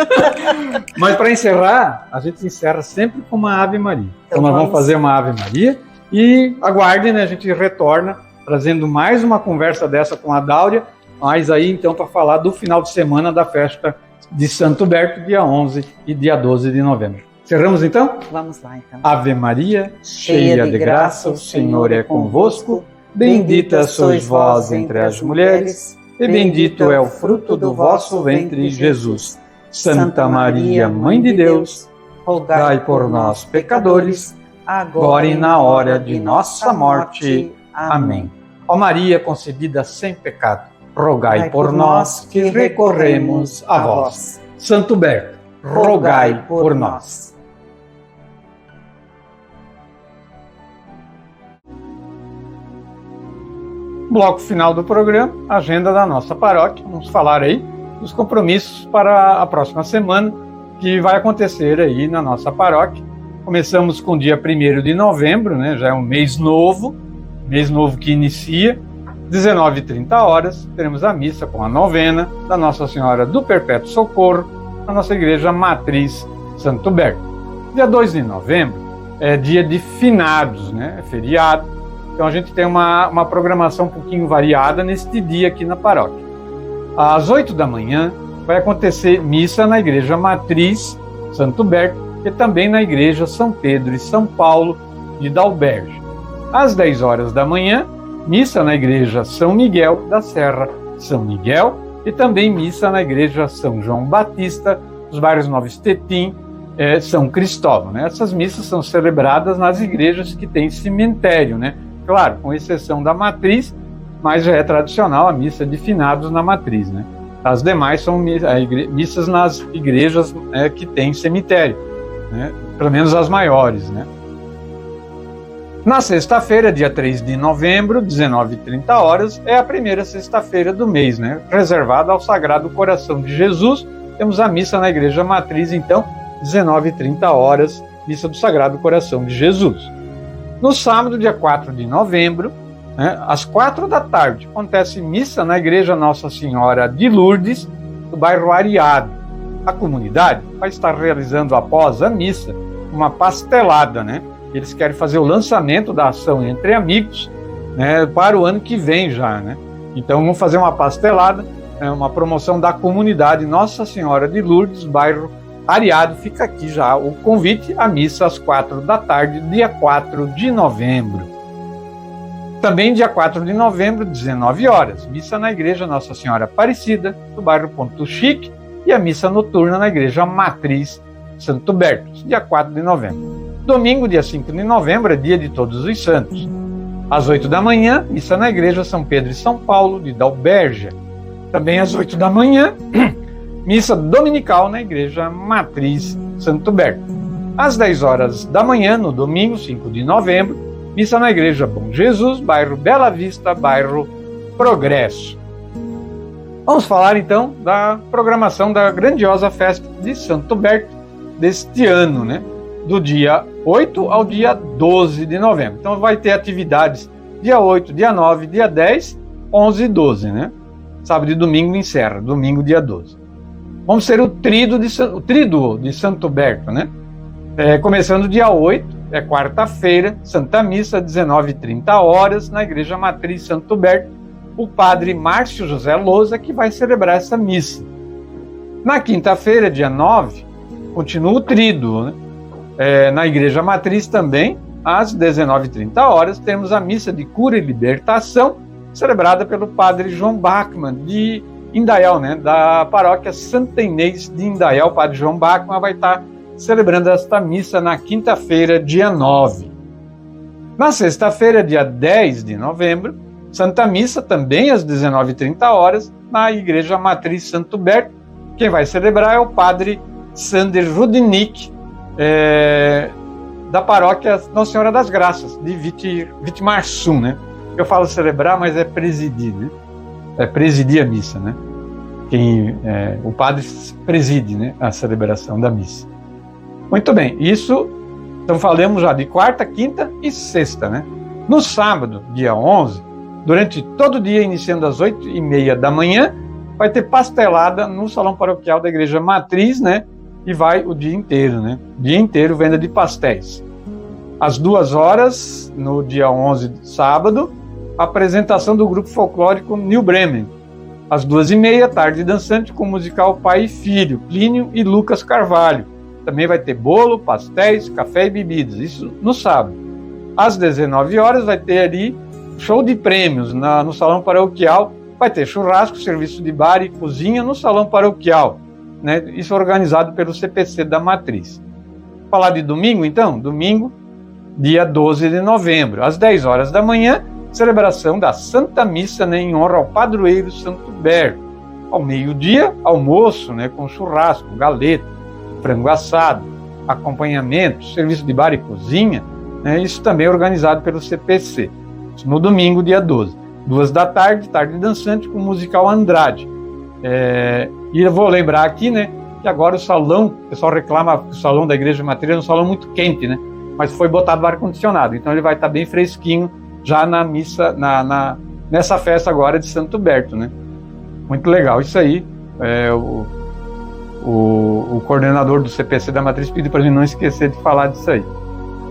Mas para encerrar, a gente encerra sempre com uma Ave Maria. Então nós vamos fazer uma Ave Maria e aguardem, né? A gente retorna trazendo mais uma conversa dessa com a Dáurea, mas aí então para falar do final de semana da festa de Santo Humberto, dia 11 e dia 12 de novembro. Encerramos então? Vamos lá então. Ave Maria, cheia de graça, o Senhor é convosco. Bendita sois vós entre as mulheres, e bendito é o fruto do vosso ventre, Jesus. Santa Maria, Mãe de Deus, rogai por nós, pecadores, agora e na hora de nossa morte. Amém. Ó Maria, concebida sem pecado, rogai por nós que recorremos a vós. Santo Humberto, rogai por nós. Bloco final do programa, agenda da nossa paróquia. Vamos falar aí dos compromissos para a próxima semana, que vai acontecer aí na nossa paróquia. Começamos com o dia 1º de novembro, né? Já é um mês novo que inicia. 19h30, teremos a missa com a novena da Nossa Senhora do Perpétuo Socorro, na nossa igreja matriz Santo Humberto. Dia 2 de novembro é dia de finados, né? É feriado. Então a gente tem uma programação um pouquinho variada neste dia aqui na paróquia. Às 8 da manhã vai acontecer missa na igreja matriz Santo Humberto e também na igreja São Pedro e São Paulo de Dalberge. Às 10 horas da manhã, missa na igreja São Miguel da Serra São Miguel e também missa na igreja São João Batista, dos bairros Nova Estetim, São Cristóvão, né? Essas missas são celebradas nas igrejas que têm cemitério, né? claro, com exceção da matriz, mas já é tradicional a missa de finados na matriz, né? As demais são missas nas igrejas que têm cemitério, né? Pelo menos as maiores, né? Na sexta-feira, dia 3 de novembro, 19h30, é a primeira sexta-feira do mês, né? Reservada ao Sagrado Coração de Jesus. Temos a missa na Igreja Matriz, então, 19h30, missa do Sagrado Coração de Jesus. No sábado, dia 4 de novembro, às 4h, acontece missa na Igreja Nossa Senhora de Lourdes, do bairro Areado. A comunidade vai estar realizando, após a missa, uma pastelada, né? Eles querem fazer o lançamento da ação Entre Amigos, né, para o ano que vem já, né? Então vamos fazer uma pastelada, uma promoção da comunidade Nossa Senhora de Lourdes, bairro Areado. Fica aqui já o convite à missa às 4h, dia 4 de novembro. Também dia 4 de novembro, 19h, missa na Igreja Nossa Senhora Aparecida, do bairro Ponto Chique, e a missa noturna na Igreja Matriz Santo Bertos, dia 4 de novembro. Domingo, dia 5 de novembro, é dia de Todos os Santos. Às 8h, missa na Igreja São Pedro e São Paulo, de Dalbergia. Também às 8h, missa dominical na Igreja Matriz Santo Berto. Às 10h, no domingo, 5 de novembro, missa na Igreja Bom Jesus, bairro Bela Vista, bairro Progresso. Vamos falar então da programação da grandiosa festa de Santo Berto deste ano, né? Do dia 8 ao dia 12 de novembro. Então vai ter atividades dia 8, dia 9, dia 10, 11 e 12, né? Sábado e domingo encerra, domingo dia 12. Vamos ter o tríduo de Santo Berto, né? Começando dia 8, é quarta-feira, Santa Missa, 19h30, na Igreja Matriz Santo Berto, o padre Márcio José Lousa que vai celebrar essa missa. Na quinta-feira, dia 9, continua o tríduo, né? Na Igreja Matriz também, às 19h30, temos a missa de cura e libertação, celebrada pelo padre João Bachmann, de Indaial, né, da paróquia Santa Inês de Indaial. O padre João Bachmann vai estar celebrando esta missa na quinta-feira, dia 9. Na sexta-feira, dia 10 de novembro, Santa Missa, também às 19h30, na Igreja Matriz Santo Berto. Quem vai celebrar é o padre Sander Rudnick, da paróquia Nossa Senhora das Graças, de Vitimarsum, né? Eu falo celebrar, mas é presidir, né? É presidir a missa, né? O padre preside, né, a celebração da missa. Muito bem, isso, então falamos já de quarta, quinta e sexta, né? No sábado, dia 11, durante todo o dia, iniciando às 8h30, vai ter pastelada no salão paroquial da Igreja Matriz, né? E vai o dia inteiro, né? Dia inteiro, venda de pastéis. Às 2h, no dia 11, sábado, apresentação do grupo folclórico New Bremen. Às 2h30, tarde dançante com o musical Pai e Filho, Plínio e Lucas Carvalho. Também vai ter bolo, pastéis, café e bebidas, isso no sábado. Às 19h, vai ter ali show de prêmios no salão paroquial. Vai ter churrasco, serviço de bar e cozinha no salão paroquial, né? Isso organizado pelo CPC da Matriz. Falar de domingo, então? Domingo, dia 12 de novembro, às 10h, celebração da Santa Missa, né, em honra ao padroeiro Santo Berto. Ao meio-dia, almoço, né, com churrasco, galeta, frango assado, acompanhamento, serviço de bar e cozinha, né, isso também é organizado pelo CPC. Isso no domingo, dia 12. 2h, tarde dançante com o musical Andrade. E eu vou lembrar aqui, né, que agora o salão, o pessoal reclama que o salão da Igreja Matriz é um salão muito quente, né, mas foi botado ar-condicionado, então ele vai estar bem fresquinho já na missa, nessa festa agora de Santo Berto, né. Muito legal, isso aí. O coordenador do CPC da Matriz pediu para a gente não esquecer de falar disso aí,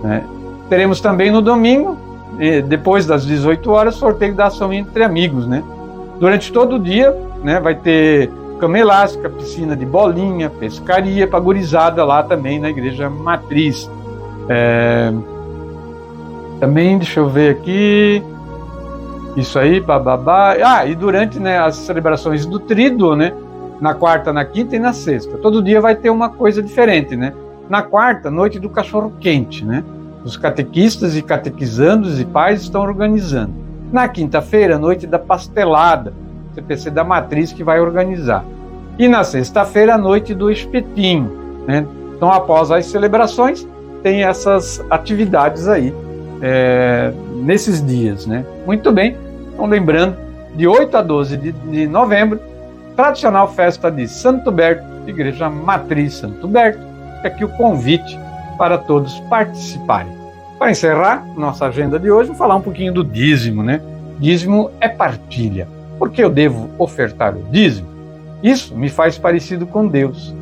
né. Teremos também no domingo, depois das 18h, sorteio da ação Entre Amigos, né. Durante todo o dia, né, vai ter cama elástica, piscina de bolinha, pescaria para gurizada lá também na Igreja Matriz. Também, deixa eu ver aqui, isso aí, bababá. E durante, né, as celebrações do tríduo, né, na quarta, na quinta e na sexta, todo dia vai ter uma coisa diferente, né. Na quarta, noite do cachorro quente, né, Os catequistas e catequizandos e pais estão organizando. Na quinta-feira, noite da pastelada, CPC da Matriz que vai organizar. E na sexta-feira, noite do espetinho, né? Então, após as celebrações, tem essas atividades aí, nesses dias, né? Muito bem, então lembrando, de 8 a 12 de novembro, tradicional festa de Santo Berto, Igreja Matriz Santo Berto, é aqui o convite para todos participarem. Para encerrar nossa agenda de hoje, vou falar um pouquinho do dízimo, né? Dízimo é partilha. Por que eu devo ofertar o dízimo? Isso me faz parecido com Deus.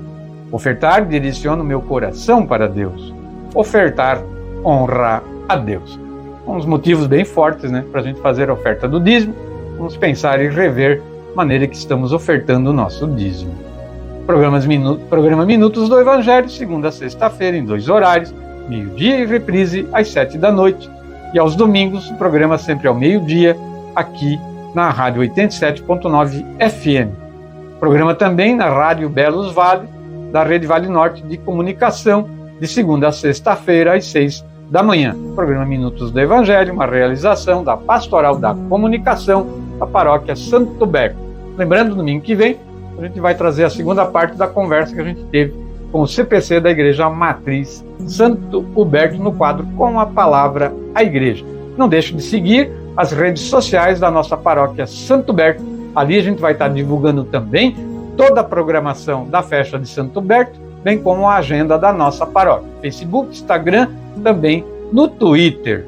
Ofertar direciona o meu coração para Deus. Ofertar honra a Deus. Uns motivos bem fortes, né, para a gente fazer a oferta do dízimo. Vamos pensar e rever a maneira que estamos ofertando o nosso dízimo. Programa Minutos do Evangelho, segunda a sexta-feira, em 2 horários, meio-dia e reprise às 7 da noite. E aos domingos, o programa sempre ao meio-dia, aqui na Rádio 87.9 FM. Programa também na Rádio Belos Vale, da Rede Vale Norte de Comunicação, de segunda a sexta-feira, às 6 da manhã. Programa Minutos do Evangelho, uma realização da Pastoral da Comunicação da Paróquia Santo Berto. Lembrando, domingo que vem, a gente vai trazer a segunda parte da conversa que a gente teve com o CPC da Igreja Matriz Santo Huberto, no quadro Com a Palavra à Igreja. Não deixe de seguir as redes sociais da nossa paróquia Santo Huberto. Ali a gente vai estar divulgando também toda a programação da festa de Santo Huberto, bem como a agenda da nossa paróquia. Facebook, Instagram, também no Twitter.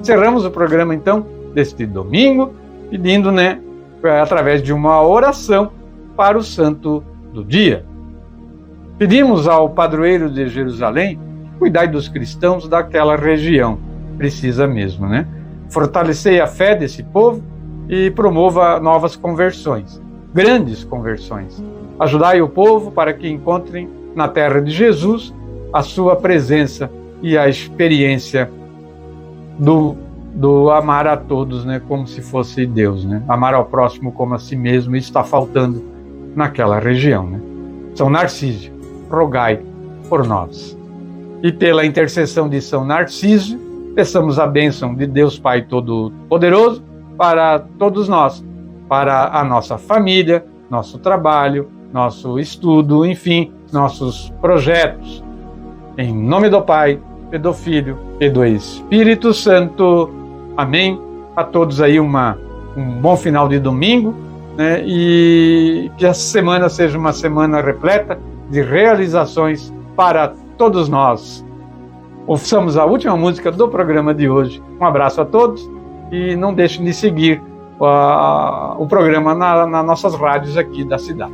Encerramos o programa, então, deste domingo, pedindo, através de uma oração para o santo do dia. Pedimos ao padroeiro de Jerusalém cuidar dos cristãos daquela região. Precisa mesmo, Fortalecei a fé desse povo e promova novas conversões, grandes conversões. Ajudai o povo para que encontrem na terra de Jesus a sua presença e a experiência do amar a todos, como se fosse Deus, Amar ao próximo como a si mesmo está faltando naquela região, São Narciso, rogai por nós. E pela intercessão de São Narciso, peçamos a bênção de Deus Pai Todo-Poderoso para todos nós, para a nossa família, nosso trabalho, nosso estudo, enfim, nossos projetos. Em nome do Pai, e do Filho e do Espírito Santo. Amém. A todos aí um bom final de domingo, e que essa semana seja uma semana repleta de realizações para todos nós. Ouçamos a última música do programa de hoje. Um abraço a todos e não deixem de seguir o programa nas nossas rádios aqui da cidade.